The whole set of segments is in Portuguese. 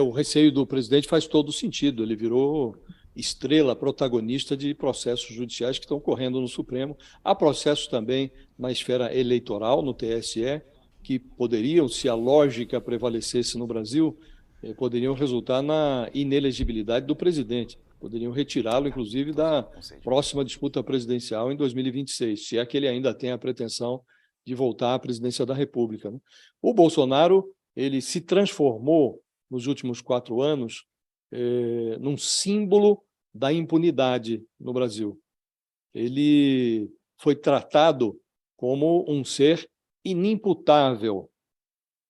O receio do presidente faz todo sentido. Ele virou estrela, protagonista de processos judiciais que estão correndo no Supremo. Há processos também na esfera eleitoral, no TSE, que poderiam, se a lógica prevalecesse no Brasil, poderiam resultar na inelegibilidade do presidente. Poderiam retirá-lo, inclusive, da próxima disputa presidencial em 2026, se é que ele ainda tem a pretensão de voltar à presidência da República, né? O Bolsonaro, ele se transformou nos últimos 4 anos, num símbolo da impunidade no Brasil. Ele foi tratado como um ser inimputável,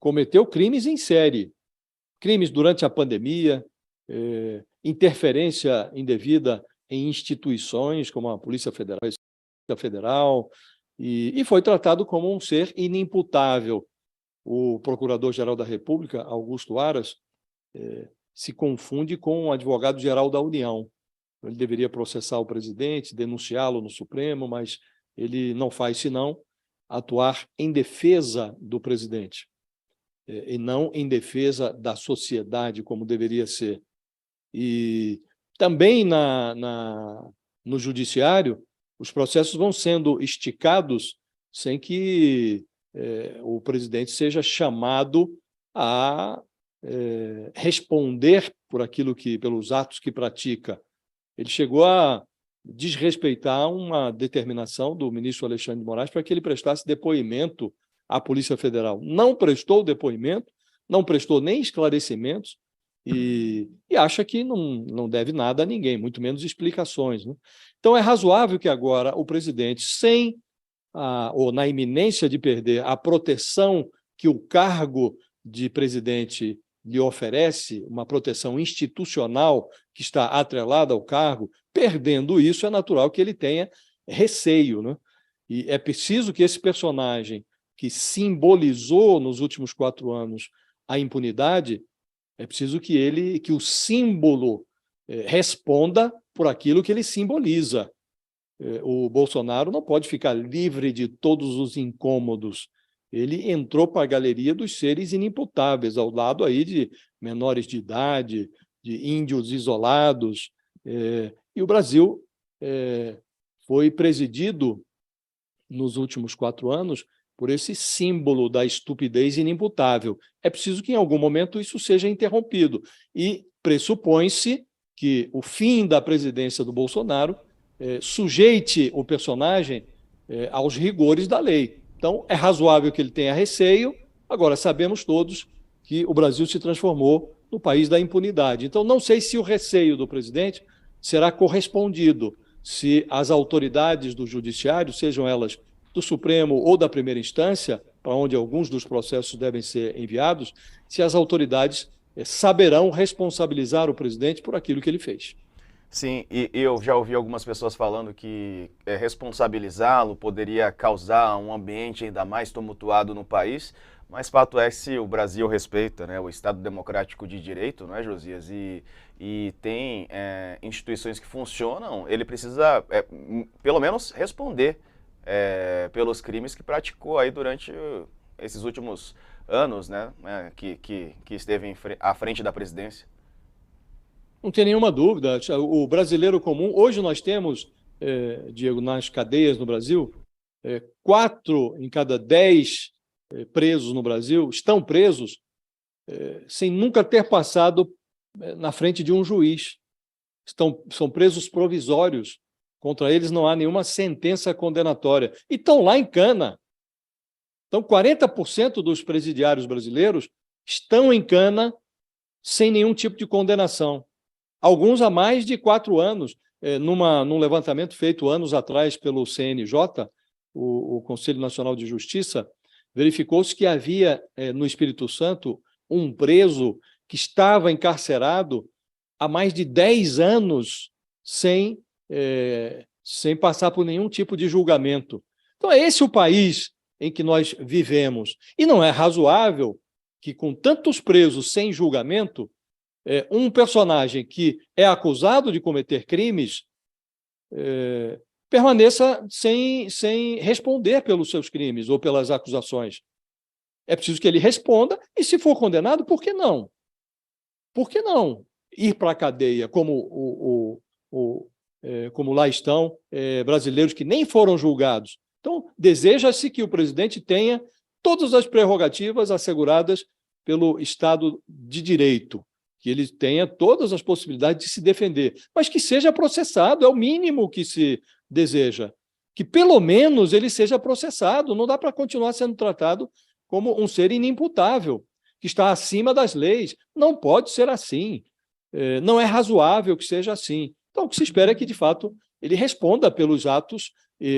cometeu crimes em série, crimes durante a pandemia, interferência indevida em instituições como a Polícia Federal, e foi tratado como um ser inimputável. O Procurador-Geral da República, Augusto Aras, se confunde com o Advogado-Geral da União. Ele deveria processar o presidente, denunciá-lo no Supremo, mas ele não faz senão atuar em defesa do presidente, e não em defesa da sociedade, como deveria ser. E também no judiciário, os processos vão sendo esticados sem que o presidente seja chamado a responder pelos atos que pratica. Ele chegou a desrespeitar uma determinação do ministro Alexandre de Moraes para que ele prestasse depoimento à Polícia Federal. Não prestou depoimento, não prestou nem esclarecimentos e acha que não deve nada a ninguém, muito menos explicações, né? Então, é razoável que agora o presidente, ou na iminência de perder a proteção que o cargo de presidente lhe oferece, uma proteção institucional que está atrelada ao cargo, perdendo isso, é natural que ele tenha receio, né? E é preciso que esse personagem que simbolizou nos últimos 4 anos a impunidade, é preciso que o símbolo responda por aquilo que ele simboliza. O Bolsonaro não pode ficar livre de todos os incômodos. Ele entrou para a galeria dos seres inimputáveis, ao lado aí de menores de idade, de índios isolados. E o Brasil foi presidido, nos últimos 4 anos, por esse símbolo da estupidez inimputável. É preciso que, em algum momento, isso seja interrompido. E pressupõe-se que o fim da presidência do Bolsonaro sujeite o personagem aos rigores da lei. Então, é razoável que ele tenha receio. Agora, sabemos todos que o Brasil se transformou no país da impunidade. Então, não sei se o receio do presidente será correspondido, se as autoridades do judiciário, sejam elas do Supremo ou da primeira instância, para onde alguns dos processos devem ser enviados, se as autoridades saberão responsabilizar o presidente por aquilo que ele fez. Sim, e eu já ouvi algumas pessoas falando que responsabilizá-lo poderia causar um ambiente ainda mais tumultuado no país, mas fato é que se o Brasil respeita, né, o Estado Democrático de Direito, não é, Josias, e tem instituições que funcionam, ele precisa, pelo menos, responder pelos crimes que praticou aí durante esses últimos anos, né, que esteve à frente da presidência. Não tem nenhuma dúvida. O brasileiro comum, hoje nós temos, Diego, nas cadeias no Brasil, 4 em cada 10 presos no Brasil estão presos sem nunca ter passado na frente de um juiz. São presos provisórios. Contra eles não há nenhuma sentença condenatória. E estão lá em cana. Então, 40% dos presidiários brasileiros estão em cana sem nenhum tipo de condenação. Alguns há mais de 4 anos. Num levantamento feito anos atrás pelo CNJ, o Conselho Nacional de Justiça, verificou-se que havia no Espírito Santo um preso que estava encarcerado há mais de 10 anos sem passar por nenhum tipo de julgamento. Então, é esse o país em que nós vivemos. E não é razoável que, com tantos presos sem julgamento, um personagem que é acusado de cometer crimes permaneça sem responder pelos seus crimes ou pelas acusações. É preciso que ele responda e, se for condenado, por que não? por que não ir para a cadeia, como lá estão brasileiros que nem foram julgados? Então, deseja-se que o presidente tenha todas as prerrogativas asseguradas pelo Estado de Direito, que ele tenha todas as possibilidades de se defender, mas que seja processado, é o mínimo que se deseja. Que pelo menos ele seja processado, não dá para continuar sendo tratado como um ser inimputável, que está acima das leis. Não pode ser assim. Não é razoável que seja assim. Então, o que se espera é que, de fato, ele responda pelos atos,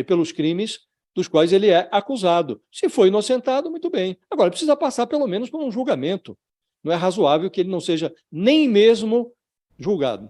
pelos crimes dos quais ele é acusado. Se foi inocentado, muito bem. Agora, precisa passar pelo menos por um julgamento. Não é razoável que ele não seja nem mesmo julgado.